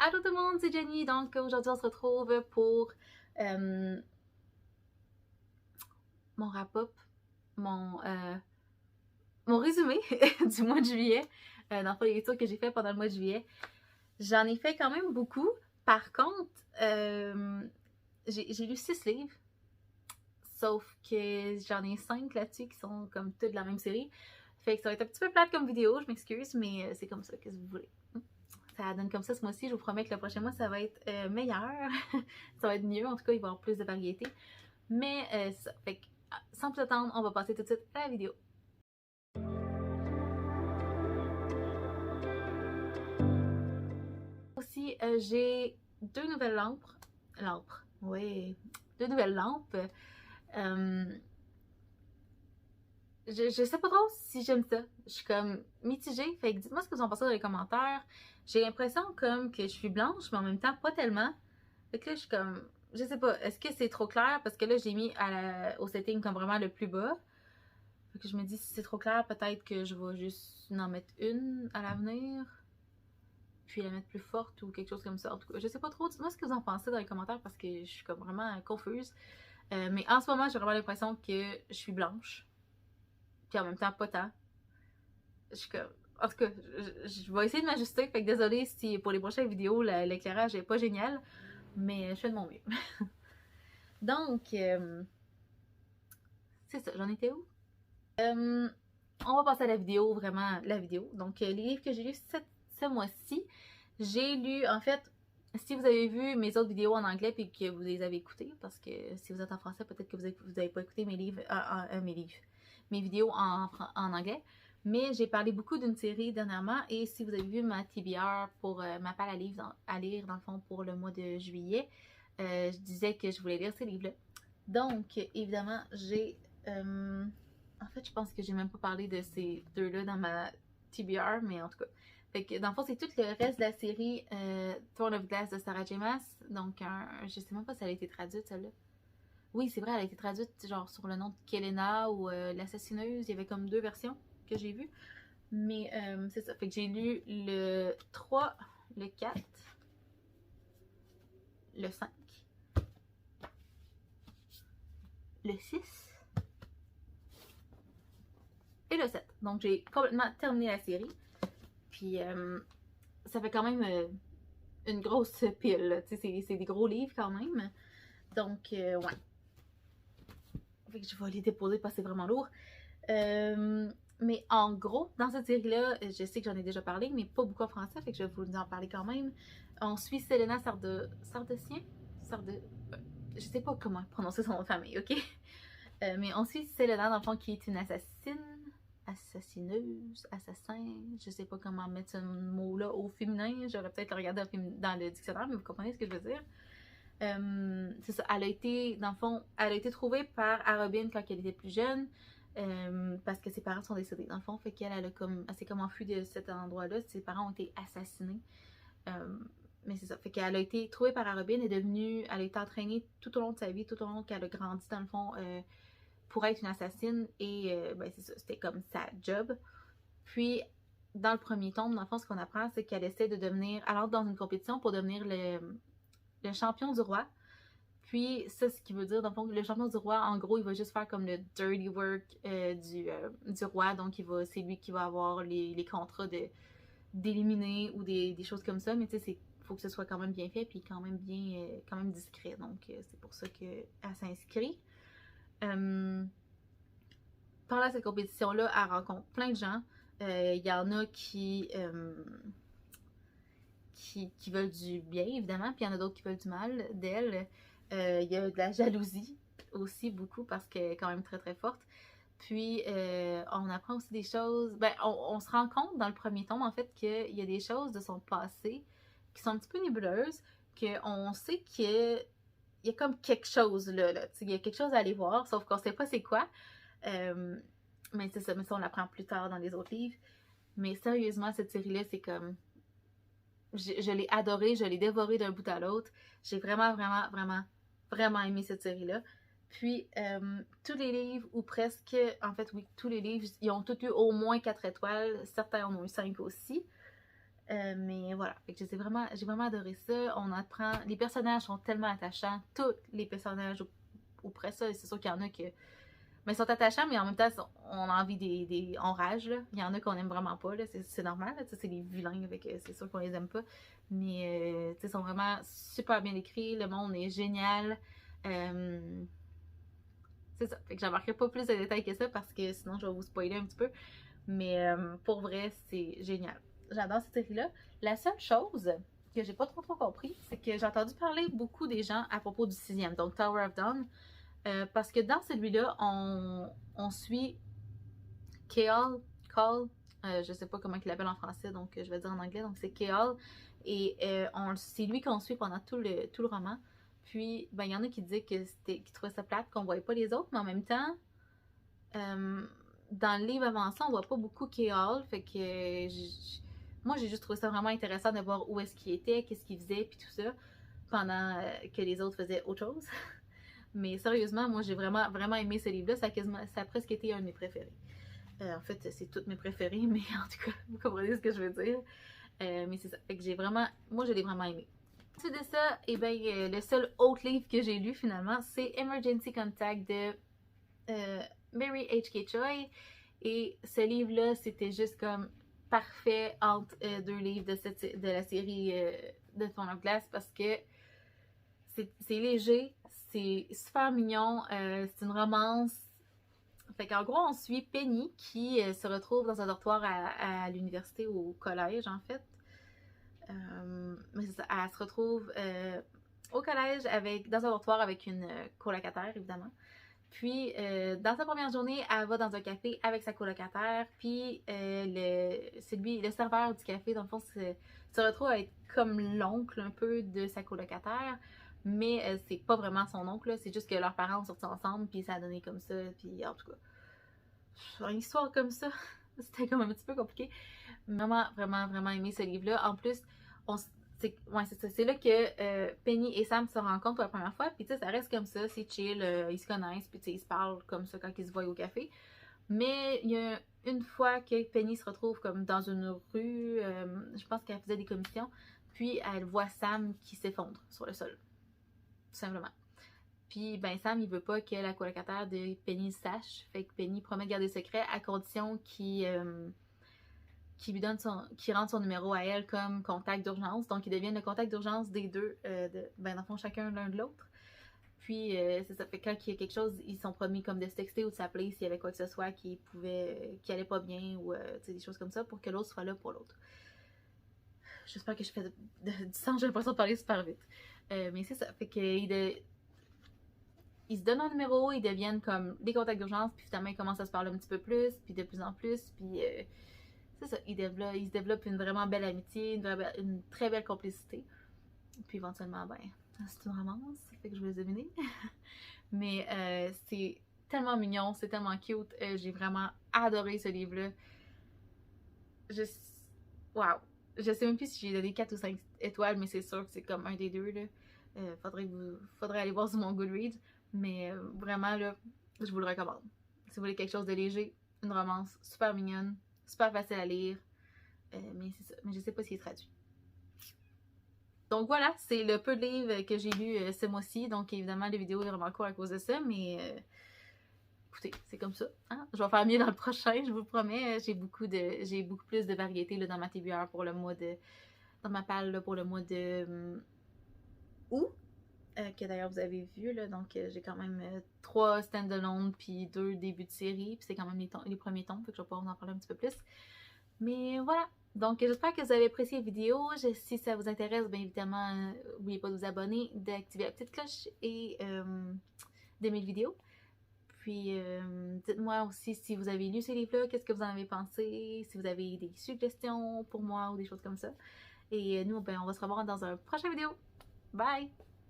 Allô tout le monde, c'est Jenny. Donc aujourd'hui on se retrouve pour mon wrap-up, mon résumé du mois de juillet, dans le fond, les lectures que j'ai fait pendant le mois de juillet. J'en ai fait quand même beaucoup. Par contre, j'ai lu 6 livres, sauf que j'en ai 5 là-dessus qui sont comme toutes de la même série. Fait que ça va être un petit peu plate comme vidéo, je m'excuse, mais c'est comme ça, qu'est-ce que vous voulez. Ça donne comme ça ce mois-ci. Je vous promets que le prochain mois, ça va être meilleur. Ça va être mieux. En tout cas, il va y avoir plus de variété. Mais c'est ça. Fait que, sans plus attendre, on va passer tout de suite à la vidéo. Aussi, j'ai 2 nouvelles lampes. Oui. 2 nouvelles lampes. Je sais pas trop si j'aime ça. Je suis comme mitigée. Fait que dites-moi ce que vous en pensez dans les commentaires. J'ai l'impression comme que je suis blanche, mais en même temps pas tellement. Fait que là, je suis comme, je sais pas, est-ce que c'est trop clair? Parce que là, j'ai mis au setting comme vraiment le plus bas. Fait que je me dis, si c'est trop clair, peut-être que je vais juste en mettre une à l'avenir. Puis la mettre plus forte ou quelque chose comme ça. En tout cas, je sais pas trop. Dites-moi ce que vous en pensez dans les commentaires parce que je suis comme vraiment confuse. Mais en ce moment, j'ai vraiment l'impression que je suis blanche. Puis en même temps, pas tant. Je suis comme. En tout cas, je vais essayer de m'ajuster. Fait que désolée si pour les prochaines vidéos, l'éclairage est pas génial. Mais je fais de mon mieux. Donc, c'est ça. J'en étais où? On va passer à la vidéo, vraiment la vidéo. Donc, les livres que j'ai lus ce mois-ci, j'ai lu, en fait, si vous avez vu mes autres vidéos en anglais puis que vous les avez écoutées, parce que si vous êtes en français, peut-être que vous n'avez pas écouté mes livres, mes vidéos en anglais. Mais j'ai parlé beaucoup d'une série dernièrement et si vous avez vu ma TBR pour ma palle à lire, dans le fond, pour le mois de juillet, je disais que je voulais lire ces livres-là. Donc, évidemment, j'ai... en fait, je pense que j'ai même pas parlé de ces deux-là dans ma TBR, mais en tout cas. Fait que, dans le fond, c'est tout le reste de la série Throne of Glass de Sarah J. Maas. Donc, je sais même pas si elle a été traduite, celle-là. Oui, c'est vrai, elle a été traduite genre sur le nom de Kelena ou l'assassineuse. Il y avait comme 2 versions que j'ai vues. Mais c'est ça. Fait que j'ai lu le 3, le 4, le 5, le 6 et le 7. Donc, j'ai complètement terminé la série. Puis, ça fait quand même une grosse pile. C'est des gros livres quand même. Donc, ouais. Fait que je vais les déposer parce que c'est vraiment lourd. Mais en gros, dans cette série-là, je sais que j'en ai déjà parlé, mais pas beaucoup en français, fait que je vais vous en parler quand même. On suit Selena Sardocien? Je sais pas comment prononcer son nom de famille, ok? Mais on suit Selena, dans le fond, qui est une assassineuse, assassin, je sais pas comment mettre ce mot-là au féminin, j'aurais peut-être le regardé dans le dictionnaire, mais vous comprenez ce que je veux dire. C'est ça, elle a été, dans le fond, elle a été trouvée par Arobin quand elle était plus jeune, parce que ses parents sont décédés, dans le fond, fait qu'elle elle s'est comme enfuie de cet endroit-là, ses parents ont été assassinés. Mais c'est ça, fait qu'elle a été trouvée par Arobin, elle a été entraînée tout au long de sa vie, tout au long qu'elle a grandi, dans le fond, pour être une assassine et ben c'est ça, c'était comme sa job. Puis dans le premier tome, dans le fond, ce qu'on apprend, c'est qu'elle essaie de devenir, elle entre dans une compétition pour devenir le champion du roi. Puis ça, ce qui veut dire, dans le fond, le champion du roi, en gros, il va juste faire comme le dirty work du roi. Donc c'est lui qui va avoir les contrats d'éliminer ou des choses comme ça. Mais tu sais, il faut que ce soit quand même bien fait puis quand même quand même discret. Donc c'est pour ça qu'elle s'inscrit. Pendant cette compétition-là, elle rencontre plein de gens. Il y en a qui veulent du bien, évidemment, puis il y en a d'autres qui veulent du mal d'elle. Il y a de la jalousie aussi, beaucoup, parce qu'elle est quand même très, très forte. Puis, on apprend aussi des choses. Ben, on se rend compte dans le premier tome, en fait, qu'il y a des choses de son passé qui sont un petit peu nébuleuses, qu'on sait qu'il y a comme quelque chose là. Il y a quelque chose à aller voir, sauf qu'on sait pas c'est quoi. Mais c'est ça, mais ça on l'apprend plus tard dans les autres livres. Mais sérieusement, cette série-là, c'est comme... Je l'ai adorée, je l'ai dévorée d'un bout à l'autre. J'ai vraiment, vraiment, vraiment, vraiment aimé cette série-là. Puis, tous les livres, ou presque, en fait, oui, tous les livres, ils ont tous eu au moins 4 étoiles. Certains en ont eu 5 aussi. Mais voilà, fait que j'ai vraiment adoré ça. On apprend, les personnages sont tellement attachants, tous les personnages, ou presque ça, c'est sûr qu'il y en a que mais ils sont attachants, mais en même temps, on a envie on rage, là. Il y en a qu'on aime vraiment pas, là. C'est normal, là. C'est des vilains, avec c'est sûr qu'on les aime pas. Mais, tu sais, ils sont vraiment super bien écrits. Le monde est génial. Euh, c'est ça. Fait que j'embarquerai pas plus de détails que ça parce que sinon, je vais vous spoiler un petit peu. Mais, pour vrai, c'est génial. J'adore cette série-là. La seule chose que j'ai pas trop compris, c'est que j'ai entendu parler beaucoup des gens à propos du 6e, donc Tower of Dawn. Parce que dans celui-là, on suit Keal, Call, je sais pas comment il l'appelle en français, donc je vais dire en anglais, donc c'est Keal, et c'est lui qu'on suit pendant tout le roman. Puis, ben, il y en a qui disaient qu'ils trouvaient ça plate, qu'on voyait pas les autres, mais en même temps, dans le livre avant ça, on voit pas beaucoup Keal, fait que moi j'ai juste trouvé ça vraiment intéressant de voir où est-ce qu'il était, qu'est-ce qu'il faisait, puis tout ça, pendant que les autres faisaient autre chose. Mais sérieusement, moi, j'ai vraiment aimé ce livre-là. Ça a presque été un de mes préférés. En fait, c'est tous mes préférés, mais en tout cas, vous comprenez ce que je veux dire. Mais c'est ça. Fait que moi, je l'ai vraiment aimé. Ensuite de ça, eh bien, le seul autre livre que j'ai lu finalement, c'est Emergency Contact de Mary H.K. Choi. Et ce livre-là, c'était juste comme parfait entre deux livres de la série de Throne of Glass parce que c'est léger, c'est super mignon, c'est une romance. Fait qu'en gros, on suit Penny qui se retrouve dans un dortoir à l'université ou au collège, en fait. Mais elle se retrouve au collège dans un dortoir avec une colocataire, évidemment. Puis, dans sa première journée, elle va dans un café avec sa colocataire. Puis, c'est lui, le serveur du café, dans le fond, se retrouve à être comme l'oncle un peu de sa colocataire. Mais c'est pas vraiment son oncle, c'est juste que leurs parents ont sorti ensemble, puis ça a donné comme ça. Puis, en tout cas, une histoire comme ça, c'était comme un petit peu compliqué. Vraiment aimé ce livre-là. En plus, c'est là que Penny et Sam se rencontrent pour la première fois. Puis tu sais, ça reste comme ça, c'est chill, ils se connaissent, puis tu sais, ils se parlent comme ça quand ils se voient au café. Mais il y a une fois que Penny se retrouve comme dans une rue, je pense qu'elle faisait des commissions, puis elle voit Sam qui s'effondre sur le sol, tout simplement. Puis ben Sam, il veut pas que la colocataire de Penny sache, fait que Penny promet de garder le secret à condition qui rende son numéro à elle comme contact d'urgence. Donc, ils deviennent le contact d'urgence des deux, dans le fond, chacun l'un de l'autre. Puis, c'est ça. Fait que quand il y a quelque chose, ils sont promis comme de se texter ou de s'appeler s'il y avait quoi que ce soit qui allait pas bien ou des choses comme ça pour que l'autre soit là pour l'autre. J'espère que je fais du sens, j'ai l'impression de parler super vite. Mais c'est ça. Fait que ils se donnent un numéro, ils deviennent comme des contacts d'urgence, puis finalement ils commencent à se parler un petit peu plus, puis de plus en plus, puis c'est ça, ils se développent une vraiment belle amitié, une très belle complicité. Puis éventuellement, ben, c'est une romance, ça fait que je vous laisse deviner. Mais c'est tellement mignon, c'est tellement cute. J'ai vraiment adoré ce livre-là. Waouh! Je sais même plus si j'ai donné 4 ou 5 étoiles, mais c'est sûr que c'est comme un des deux, là. Faudrait aller voir sur mon Goodreads. Mais vraiment, là, je vous le recommande. Si vous voulez quelque chose de léger, une romance super mignonne, super facile à lire. Mais c'est ça. Mais je sais pas s'il est traduit. Donc voilà, c'est le peu de livres que j'ai lu ce mois-ci. Donc évidemment, les vidéos sont vraiment courtes à cause de ça. Mais écoutez, c'est comme ça. Hein? Je vais faire mieux dans le prochain, je vous promets. J'ai beaucoup plus de variété là, dans ma TBR pour le mois de... Dans ma palle là, pour le mois de août. Que d'ailleurs vous avez vu, là, donc j'ai quand même 3 stand-alone puis 2 débuts de série, puis c'est quand même les premiers tomes, fait que je vais pouvoir vous en parler un petit peu plus. Mais voilà, donc j'espère que vous avez apprécié la vidéo. Si ça vous intéresse, bien évidemment, n'oubliez pas de vous abonner, d'activer la petite cloche et d'aimer la vidéo. Puis dites-moi aussi si vous avez lu ces livres-là, qu'est-ce que vous en avez pensé, si vous avez des suggestions pour moi ou des choses comme ça. Et nous, ben, on va se revoir dans une prochaine vidéo. Bye!